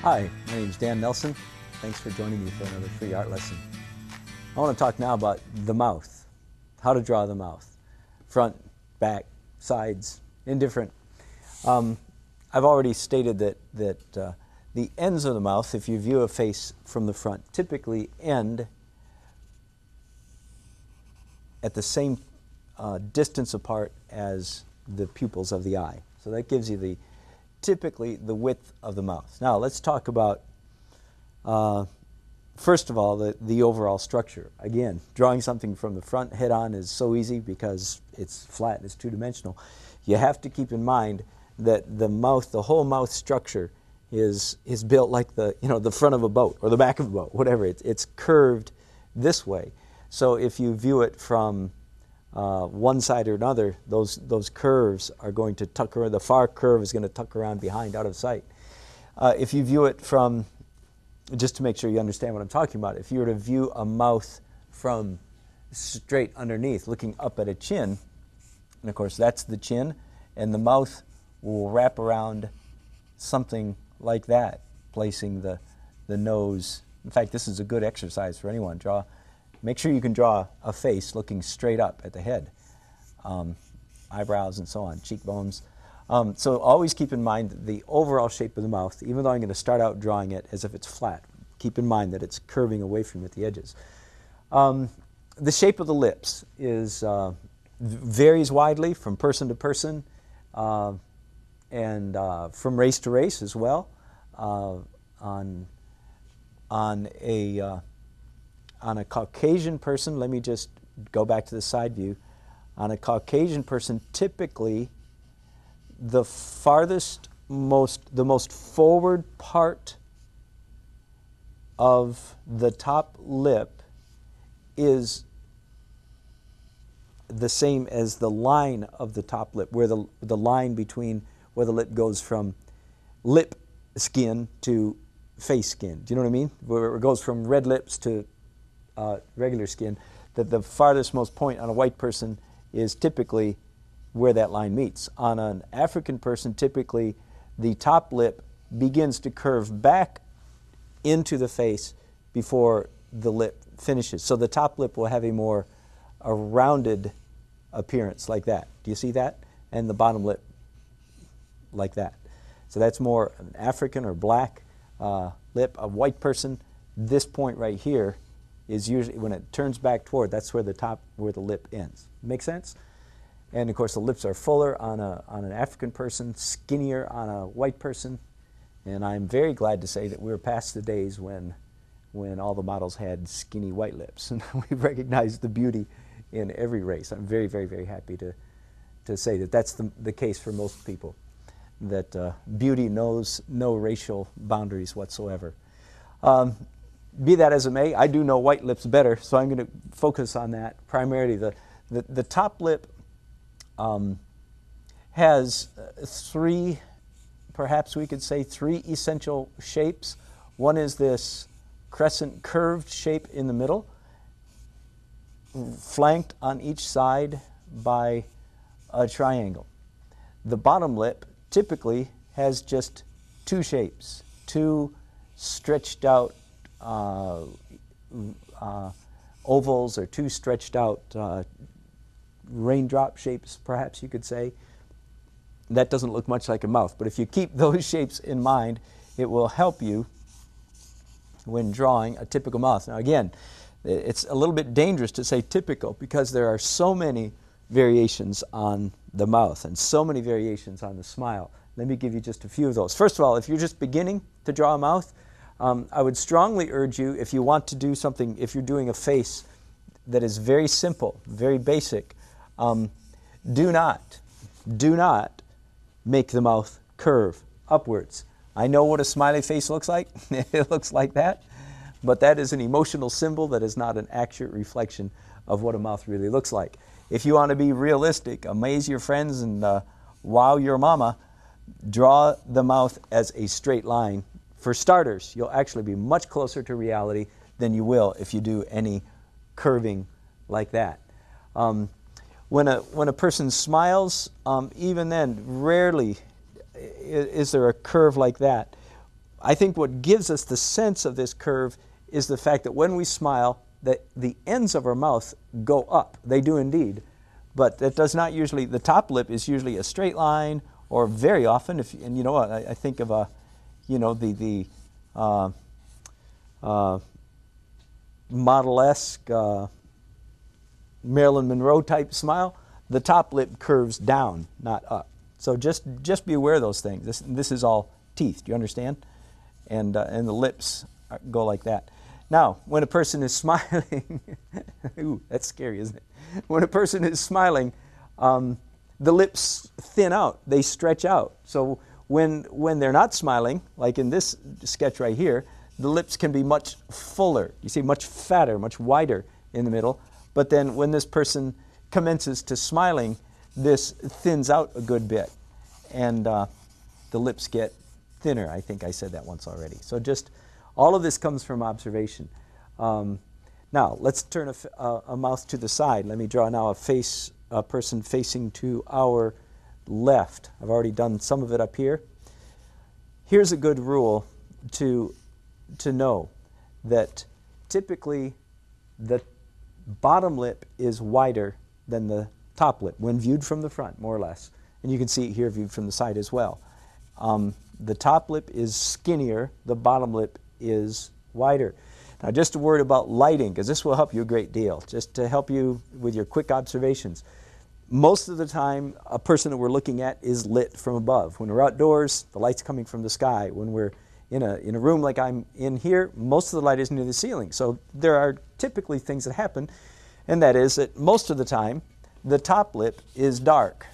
Hi, my name is Dan Nelson. Thanks for joining me for another free art lesson. I want to talk now about the mouth, how to draw the mouth, front, back, sides, indifferent. I've already stated that the ends of the mouth, if you view a face from the front, typically end at the same distance apart as the pupils of the eye. So that gives you typically the width of the mouth. Now let's talk about, first of all, the overall structure. Again, drawing something from the front head-on is so easy because it's flat and it's two-dimensional. You have to keep in mind that the mouth, the whole mouth structure is built like the front of a boat or the back of a boat, whatever. It's curved this way. So if you view it from one side or another, those curves are going to tuck around. The far curve is going to tuck around behind, out of sight. If you view it from, just to make sure you understand what I'm talking about, if you were to view a mouth from straight underneath, looking up at a chin, and of course that's the chin, and the mouth will wrap around something like that, placing the nose. In fact, this is a good exercise for anyone. Make sure you can draw a face looking straight up at the head, eyebrows and so on, cheekbones. So always keep in mind the overall shape of the mouth, even though I'm going to start out drawing it as if it's flat. Keep in mind that it's curving away from you at the edges. The shape of the lips varies widely from person to person and from race to race as well. On a Caucasian person, let me just go back to the side view. On a Caucasian person, typically the most forward part of the top lip is the same as the line of the top lip, where the line between where the lip goes from lip skin to face skin. Do you know what I mean? Where it goes from red lips to regular skin, that the farthest most point on a white person is typically where that line meets. On an African person, typically the top lip begins to curve back into the face before the lip finishes. So the top lip will have a rounded appearance like that. Do you see that? And the bottom lip like that. So that's more an African or black lip. A white person, this point right here is usually, when it turns back toward, that's where the lip ends. Make sense? And of course the lips are fuller on an African person, skinnier on a white person. And I'm very glad to say that we're past the days when all the models had skinny white lips. And we've recognized the beauty in every race. I'm very, very, very happy to say that that's the case for most people, that beauty knows no racial boundaries whatsoever. Be that as it may, I do know white lips better, so I'm going to focus on that primarily. The top lip has perhaps we could say three essential shapes. One is this crescent curved shape in the middle, flanked on each side by a triangle. The bottom lip typically has just two shapes, two stretched out ovals, or two stretched out raindrop shapes, perhaps you could say. That doesn't look much like a mouth, but if you keep those shapes in mind, it will help you when drawing a typical mouth. Now again, it's a little bit dangerous to say typical because there are so many variations on the mouth and so many variations on the smile. Let me give you just a few of those. First of all, if you're just beginning to draw a mouth, I would strongly urge you, if you want to do something, if you're doing a face that is very simple, very basic, do not make the mouth curve upwards. I know what a smiley face looks like. It looks like that. But that is an emotional symbol that is not an accurate reflection of what a mouth really looks like. If you want to be realistic, amaze your friends, and wow your mama, draw the mouth as a straight line. For starters, you'll actually be much closer to reality than you will if you do any curving like that. When a person smiles, even then, rarely is there a curve like that. I think what gives us the sense of this curve is the fact that when we smile, that the ends of our mouth go up. They do indeed. But that does not usually, the top lip is usually a straight line, or very often, and you know what, I think of the model-esque Marilyn Monroe type smile. The top lip curves down, not up. So just be aware of those things. This is all teeth. Do you understand? And the lips go like that. Now, when a person is smiling, ooh, that's scary, isn't it? When a person is smiling, the lips thin out. They stretch out. So when they're not smiling, like in this sketch right here, the lips can be much fuller. You see, much fatter, much wider in the middle. But then when this person commences to smiling, this thins out a good bit. And the lips get thinner. I think I said that once already. So just all of this comes from observation. Now, let's turn a mouth to the side. Let me draw now a person facing to our left. I've already done some of it up here. Here's a good rule to know, that typically the bottom lip is wider than the top lip when viewed from the front, more or less. And you can see it here viewed from the side as well. The top lip is skinnier, the bottom lip is wider. Now, just a word about lighting, because this will help you a great deal, just to help you with your quick observations. Most of the time, a person that we're looking at is lit from above. When we're outdoors, the light's coming from the sky. When we're in a room like I'm in here, most of the light is near the ceiling. So there are typically things that happen, and that is that most of the time, the top lip is dark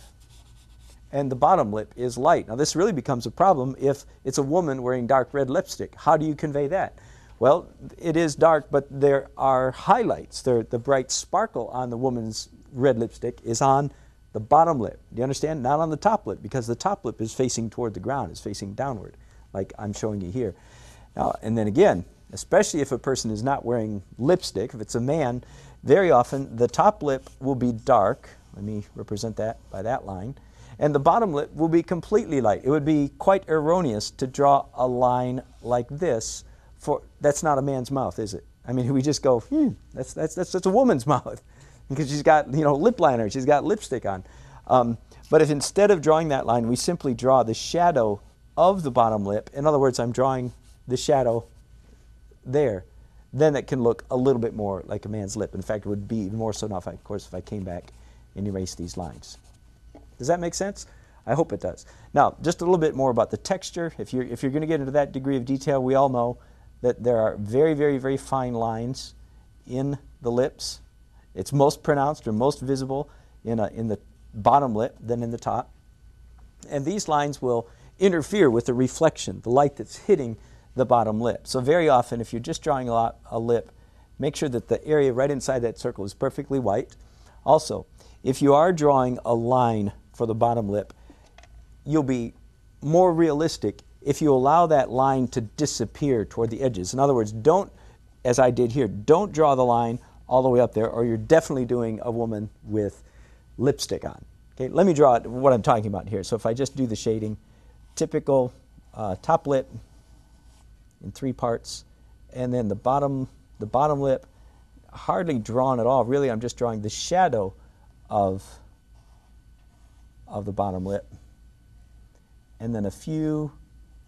and the bottom lip is light. Now, this really becomes a problem if it's a woman wearing dark red lipstick. How do you convey that? Well, it is dark, but there are highlights. The bright sparkle on the woman's red lipstick is on the bottom lip. Do you understand? Not on the top lip, because the top lip is facing toward the ground, is facing downward, like I'm showing you here. Now, and then again, especially if a person is not wearing lipstick, if it's a man, very often the top lip will be dark. Let me represent that by that line. And the bottom lip will be completely light. It would be quite erroneous to draw a line like this. That's not a man's mouth, is it? I mean, we just go, that's a woman's mouth, because she's got lip liner, she's got lipstick on. But if instead of drawing that line, we simply draw the shadow of the bottom lip, in other words, I'm drawing the shadow there, then it can look a little bit more like a man's lip. In fact, it would be even more so now, of course, if I came back and erased these lines. Does that make sense? I hope it does. Now, just a little bit more about the texture. If you're going to get into that degree of detail, we all know that there are very, very, very fine lines in the lips. It's most pronounced or most visible in the bottom lip than in the top. And these lines will interfere with the reflection, the light that's hitting the bottom lip. So very often, if you're just drawing a lip, make sure that the area right inside that circle is perfectly white. Also, if you are drawing a line for the bottom lip, you'll be more realistic if you allow that line to disappear toward the edges. In other words, don't, as I did here, don't draw the line all the way up there, or you're definitely doing a woman with lipstick on. Okay, let me draw what I'm talking about here. So if I just do the shading, typical top lip in 3 parts, and then the bottom lip, hardly drawn at all. Really, I'm just drawing the shadow of the bottom lip, and then a few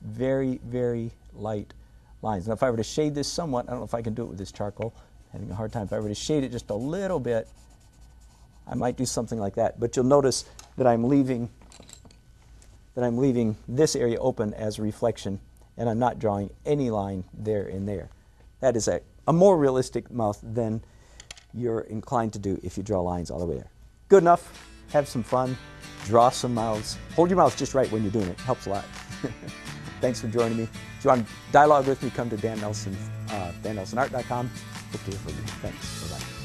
very, very light lines. Now, if I were to shade this somewhat, I don't know if I can do it with this charcoal, I'm having a hard time. If I were to shade it just a little bit, I might do something like that. But you'll notice that I'm leaving this area open as a reflection, and I'm not drawing any line there and there. That is a more realistic mouth than you're inclined to do if you draw lines all the way there. Good enough. Have some fun. Draw some mouths. Hold your mouth just right when you're doing it. It helps a lot. Thanks for joining me. If you want to dialogue with me, come to DanNelson, DanNelsonArt.com. Hope to hear from you. Thanks. Bye-bye.